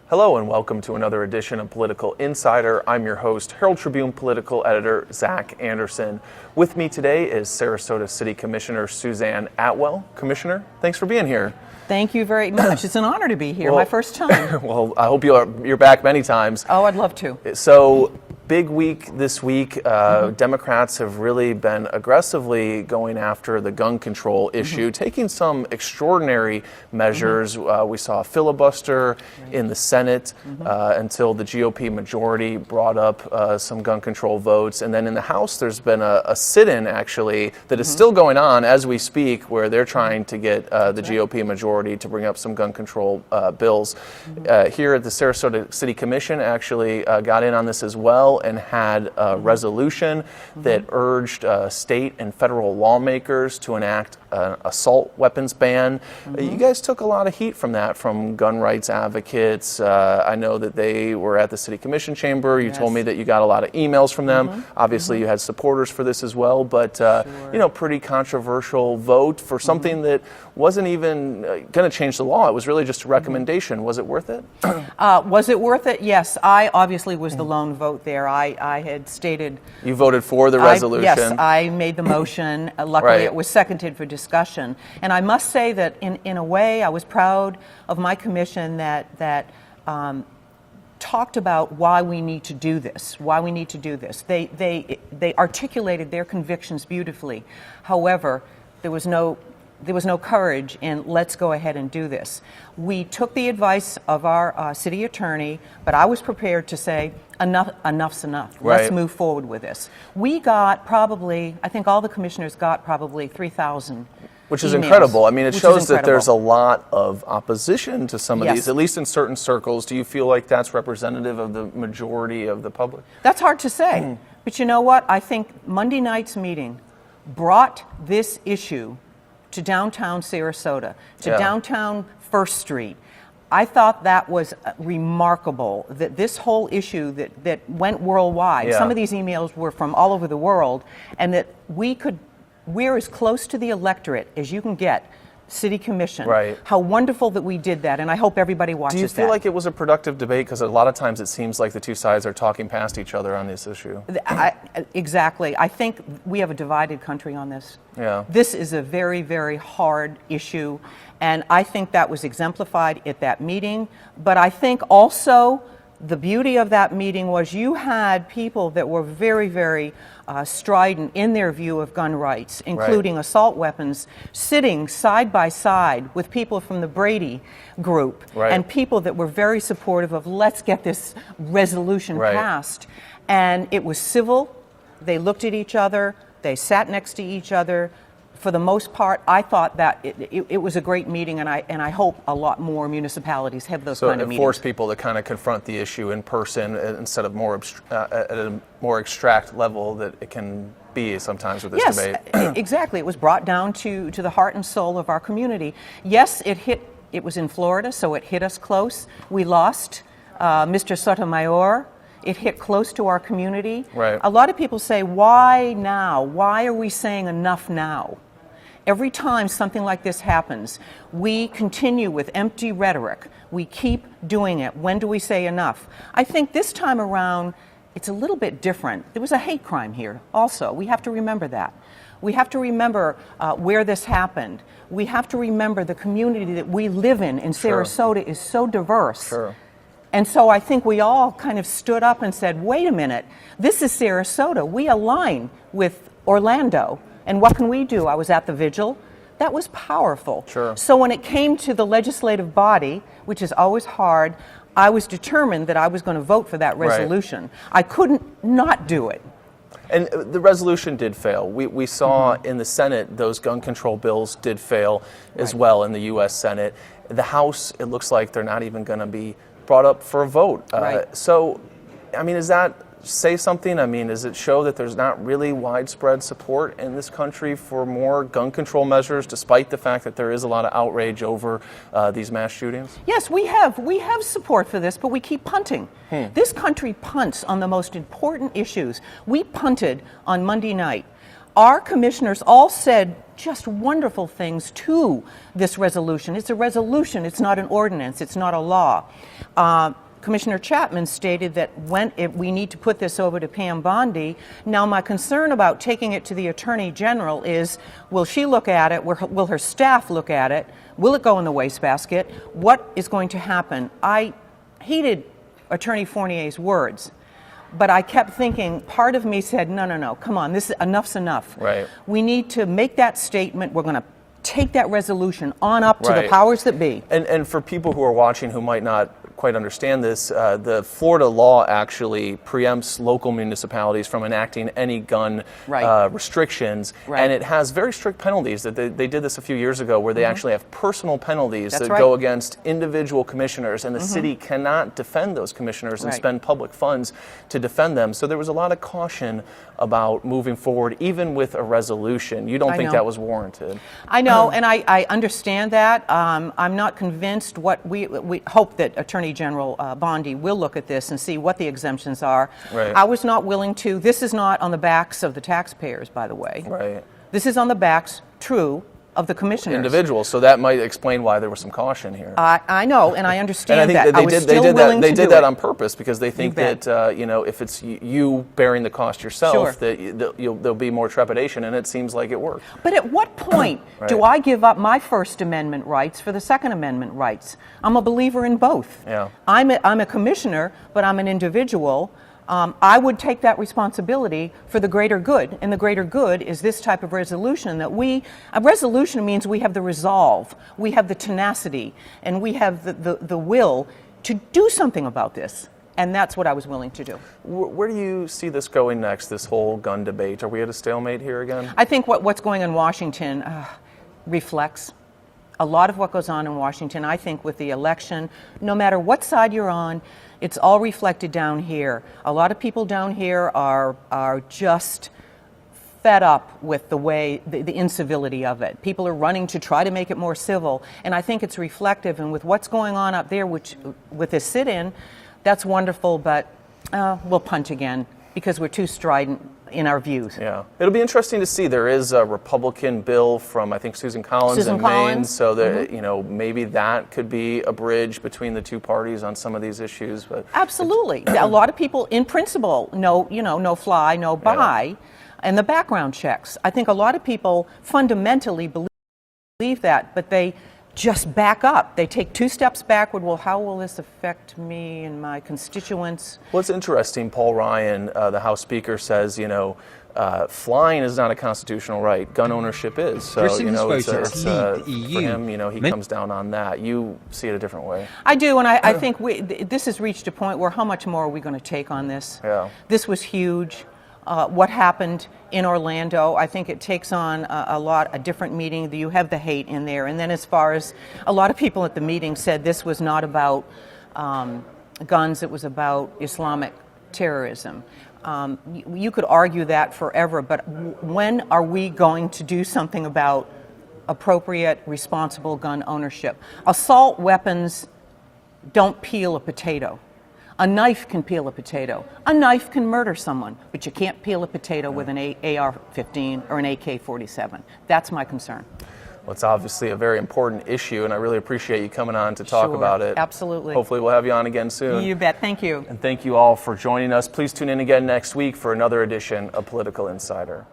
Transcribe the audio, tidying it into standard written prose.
Hello and welcome to another edition of Political Insider. I'm your host, Herald Tribune political editor Zach Anderson. With me today is Sarasota City Commissioner Suzanne Atwell. Commissioner, thanks for being here. Thank you very much. It's an honor to be here, my first time. Well, I hope you're back many times. Oh, I'd love to. So, big week this week. Democrats have really been aggressively going after the gun control issue, taking some extraordinary measures. We saw a filibuster in the Senate until the GOP majority brought up some gun control votes. And then in the House, there's been a sit-in, actually, that is still going on as we speak, where they're trying to get the GOP majority to bring up some gun control bills. Here at the Sarasota City Commission actually got in on this as well and had a resolution that urged state and federal lawmakers to enact an assault weapons ban. You guys took a lot of heat from that from gun rights advocates. I know that they were at the City Commission chamber. You told me that you got a lot of emails from them. Obviously, you had supporters for this as well, but you know, pretty controversial vote for something that wasn't even going to change the law. It was really just a recommendation. Was it worth it? Was it worth it? Yes. I obviously was the lone vote there. I had stated... You voted for the resolution? Yes, I made the motion. Luckily, it was seconded for discussion. And I must say that in a way, I was proud of my commission that talked about why we need to do this, They articulated their convictions beautifully. However, there was no courage in let's go ahead and do this. We took the advice of our city attorney, but I was prepared to say enough's enough. Let's move forward with this. We got probably, I think all the commissioners got probably 3,000 Which is emails, incredible. I mean, it shows that there's a lot of opposition to some of these, at least in certain circles. Do you feel like that's representative of the majority of the public? That's hard to say. But you know what? I think Monday night's meeting brought this issue to downtown Sarasota, to downtown First Street. I thought that was remarkable, that this whole issue that went worldwide, some of these emails were from all over the world, and that we're as close to the electorate as you can get, City Commission. How wonderful that we did that, and I hope everybody watches that. Do you feel like it was a productive debate? Because a lot of times it seems like the two sides are talking past each other on this issue. Exactly. I think we have a divided country on this. This is a very, very hard issue, and I think that was exemplified at that meeting. But I think also the beauty of that meeting was you had people that were very, very strident in their view of gun rights, including assault weapons, sitting side by side with people from the Brady group and people that were very supportive of let's get this resolution passed. And it was civil. They looked at each other. They sat next to each other. For the most part, I thought that it was a great meeting, and I hope a lot more municipalities have those kind of meetings. So it forced people to kind of confront the issue in person instead of at a more abstract level that it can be sometimes with this debate. Yes, exactly. It was brought down to the heart and soul of our community. Yes, it was in Florida, so it hit us close. We lost Mr. Sotomayor. It hit close to our community. A lot of people say, why now? Why are we saying enough now? Every time something like this happens, we continue with empty rhetoric. We keep doing it. When do we say enough? I think this time around, it's a little bit different. There was a hate crime here also. We have to remember that. We have to remember where this happened. We have to remember the community that we live in Sarasota is so diverse. And so I think we all kind of stood up and said, wait a minute, this is Sarasota. We align with Orlando. And what can we do? I was at the vigil. That was powerful. So when it came to the legislative body, which is always hard, I was determined that I was going to vote for that resolution. I couldn't not do it. And the resolution did fail. We saw in the Senate those gun control bills did fail as well in the U.S. Senate. The House, it looks like they're not even going to be brought up for a vote. So, I mean, does that say something? I mean, does it show that there's not really widespread support in this country for more gun control measures, despite the fact that there is a lot of outrage over these mass shootings? Yes, we have support for this, but we keep punting. This country punts on the most important issues. We punted on Monday night Our commissioners all said just wonderful things to this resolution. It's a resolution, it's not an ordinance, it's not a law. Commissioner Chapman stated that we need to put this over to Pam Bondi. Now, my concern about taking it to the Attorney General is, will she look at it? Will her staff look at it? Will it go in the wastebasket? What is going to happen? I hated Attorney Fournier's words, but I kept thinking, part of me said, no, come on, enough's enough. Right. We need to make that statement. We're going to take that resolution on up to the powers that be. And for people who are watching who might not quite understand this, the Florida law actually preempts local municipalities from enacting any gun restrictions, and it has very strict penalties. That they did this a few years ago, where they actually have personal penalties that go against individual commissioners, and the city cannot defend those commissioners and spend public funds to defend them. So there was a lot of caution about moving forward, even with a resolution. You don't think that was warranted? I know, and I understand that. I'm not convinced. What we hope that Attorney General Bondi will look at this and see what the exemptions are. I was not willing to. This is not on the backs of the taxpayers, by the way. This is on the backs, true, of the commissioners. Individuals, so that might explain why there was some caution here. I know, and I understand and I think that. They did that on purpose, because they think that if it's you bearing the cost yourself, that there'll be more trepidation, and it seems like it worked. But at what point do I give up my First Amendment rights for the Second Amendment rights? I'm a believer in both. I'm a commissioner, but I'm an individual. I would take that responsibility for the greater good, and the greater good is this type of resolution. A resolution means we have the resolve, we have the tenacity, and we have the will to do something about this, and that's what I was willing to do. Where do you see this going next, this whole gun debate? Are we at a stalemate here again? I think what's going on in Washington reflects a lot of what goes on in Washington. I think with the election, no matter what side you're on, it's all reflected down here. A lot of people down here are just fed up with the incivility of it. People are running to try to make it more civil, and I think it's reflective. And with what's going on up there, with this sit-in, that's wonderful, but we'll punch again because we're too strident in our views. It'll be interesting to see. There is a Republican bill from, I think, Susan Collins in Maine, so that maybe that could be a bridge between the two parties on some of these issues. But absolutely, a lot of people, in principle, no fly, no buy, and the background checks. I think a lot of people fundamentally believe that, but they just back up. They take two steps backward. Well, how will this affect me and my constituents? Well, it's interesting. Paul Ryan, the House Speaker, says, flying is not a constitutional right. Gun ownership is. So, it's for him, he comes down on that. You see it a different way. I do, and I think this has reached a point where how much more are we going to take on this? This was huge. What happened in Orlando, I think it takes on a different meaning. You have the hate in there. And then as far as a lot of people at the meeting said this was not about guns, it was about Islamic terrorism. You could argue that forever, but when are we going to do something about appropriate, responsible gun ownership? Assault weapons don't peel a potato. A knife can peel a potato. A knife can murder someone, but you can't peel a potato with an AR-15 or an AK-47. That's my concern. Well, it's obviously a very important issue, and I really appreciate you coming on to talk about it. Absolutely. Hopefully we'll have you on again soon. You bet. Thank you. And thank you all for joining us. Please tune in again next week for another edition of Political Insider.